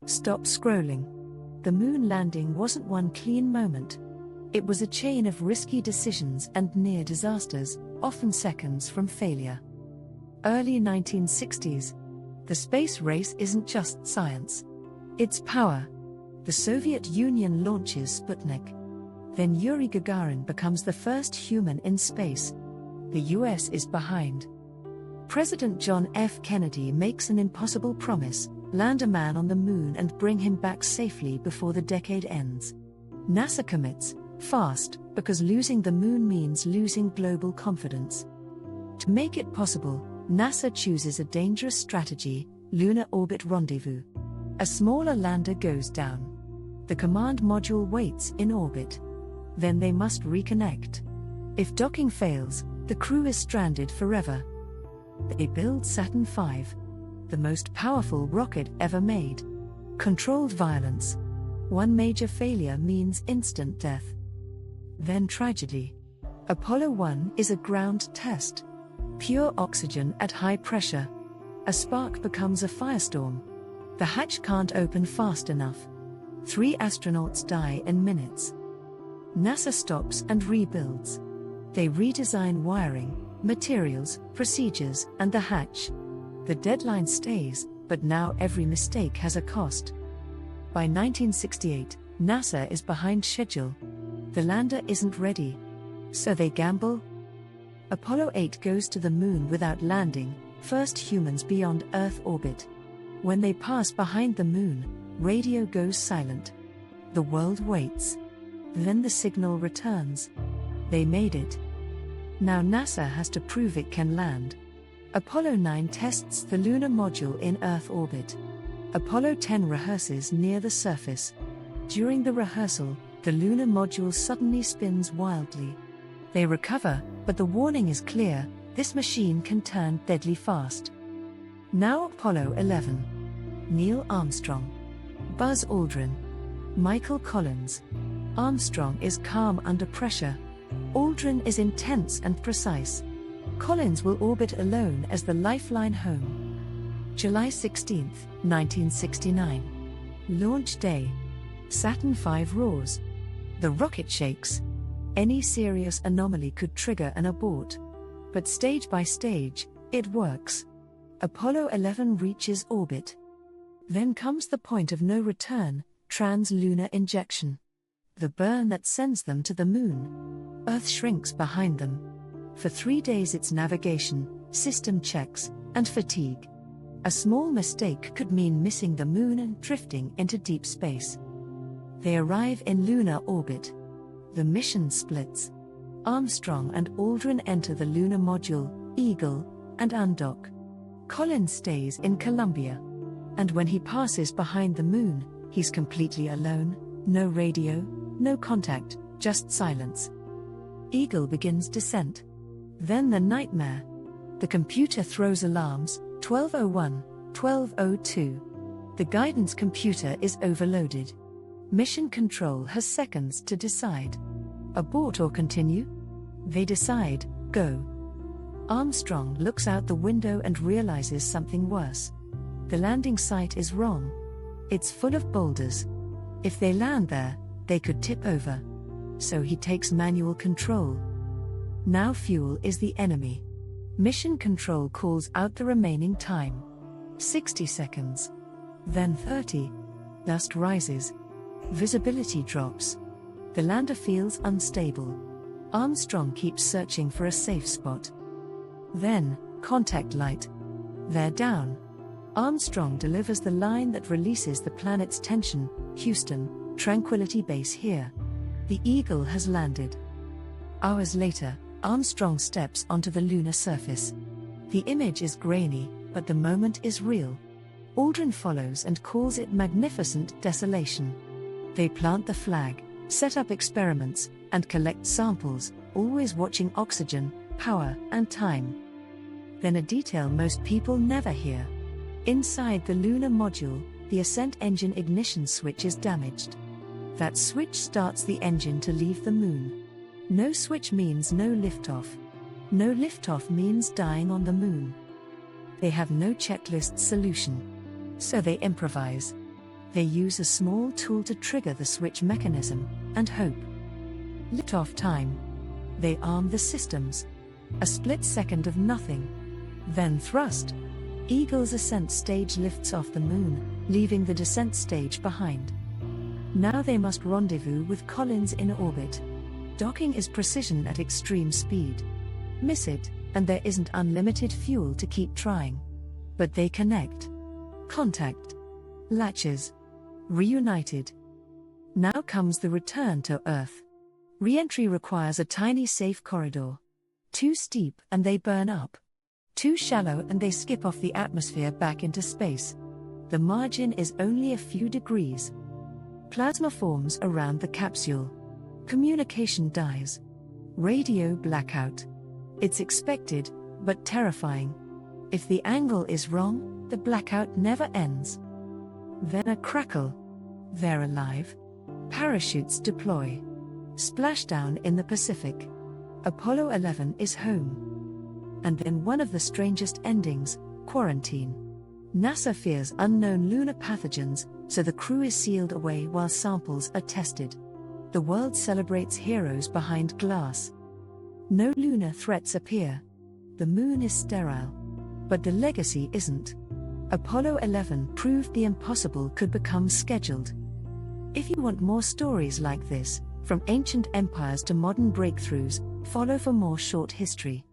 Stop scrolling. The moon landing wasn't one clean moment. It was a chain of risky decisions and near disasters, often seconds from failure. Early 1960s. The space race isn't just science. It's power. The Soviet Union launches Sputnik. Then Yuri Gagarin becomes the first human in space. The US is behind. President John F. Kennedy makes an impossible promise: land a man on the moon and bring him back safely before the decade ends. NASA commits, fast, because losing the moon means losing global confidence. To make it possible, NASA chooses a dangerous strategy: lunar-orbit rendezvous. A smaller lander goes down. The command module waits in orbit. Then they must reconnect. If docking fails, the crew is stranded forever. They build Saturn V, the most powerful rocket ever made. Controlled violence. One major failure means instant death. Then tragedy. Apollo 1 is a ground test. Pure oxygen at high pressure. A spark becomes a firestorm. The hatch can't open fast enough. 3 astronauts die in minutes. NASA stops and rebuilds. They redesign wiring, materials, procedures, and the hatch. The deadline stays, but now every mistake has a cost. By 1968, NASA is behind schedule. The lander isn't ready. So they gamble. Apollo 8 goes to the moon without landing, first humans beyond Earth orbit. When they pass behind the moon, radio goes silent. The world waits. Then the signal returns. They made it. Now NASA has to prove it can land. Apollo 9 tests the lunar module in Earth orbit. Apollo 10 rehearses near the surface. During the rehearsal, the lunar module suddenly spins wildly. They recover, but the warning is clear: this machine can turn deadly fast. Now Apollo 11. Neil Armstrong. Buzz Aldrin. Michael Collins. Armstrong is calm under pressure. Aldrin is intense and precise. Collins will orbit alone as the lifeline home. July 16, 1969. Launch day. Saturn V roars. The rocket shakes. Any serious anomaly could trigger an abort. But stage by stage, it works. Apollo 11 reaches orbit. Then comes the point of no return: trans-lunar injection. The burn that sends them to the moon. Earth shrinks behind them. For 3 days it's navigation, system checks, and fatigue. A small mistake could mean missing the moon and drifting into deep space. They arrive in lunar orbit. The mission splits. Armstrong and Aldrin enter the lunar module, Eagle, and undock. Collins stays in Columbia. And when he passes behind the moon, he's completely alone: no radio, no contact, just silence. Eagle begins descent. Then the nightmare. The computer throws alarms: 1201, 1202. The guidance computer is overloaded. Mission control has seconds to decide. Abort or continue? They decide, go. Armstrong looks out the window and realizes something worse. The landing site is wrong. It's full of boulders. If they land there, they could tip over. So he takes manual control. Now fuel is the enemy. Mission control calls out the remaining time. 60 seconds. Then 30. Dust rises. Visibility drops. The lander feels unstable. Armstrong keeps searching for a safe spot. Then, contact light. They're down. Armstrong delivers the line that releases the planet's tension: Houston, Tranquility Base here. The Eagle has landed. Hours later, Armstrong steps onto the lunar surface. The image is grainy, but the moment is real. Aldrin follows and calls it magnificent desolation. They plant the flag, set up experiments, and collect samples, always watching oxygen, power, and time. Then a detail most people never hear. Inside the lunar module, the ascent engine ignition switch is damaged. That switch starts the engine to leave the moon. No switch means no liftoff. No liftoff means dying on the moon. They have no checklist solution. So they improvise. They use a small tool to trigger the switch mechanism, and hope. Liftoff time. They arm the systems. A split second of nothing. Then thrust. Eagle's ascent stage lifts off the moon, leaving the descent stage behind. Now they must rendezvous with Collins in orbit. Docking is precision at extreme speed. Miss it, and there isn't unlimited fuel to keep trying. But they connect. Contact. Latches. Reunited. Now comes the return to Earth. Re-entry requires a tiny safe corridor. Too steep and they burn up. Too shallow and they skip off the atmosphere back into space. The margin is only a few degrees. Plasma forms around the capsule. Communication dies. Radio blackout. It's expected, but terrifying. If the angle is wrong, the blackout never ends. Then a crackle. They're alive. Parachutes deploy. Splashdown in the Pacific. Apollo 11 is home. And then one of the strangest endings, quarantine. NASA fears unknown lunar pathogens, so the crew is sealed away while samples are tested. The world celebrates heroes behind glass. No lunar threats appear. The moon is sterile. But the legacy isn't. Apollo 11 proved the impossible could become scheduled. If you want more stories like this, from ancient empires to modern breakthroughs, follow for more short history.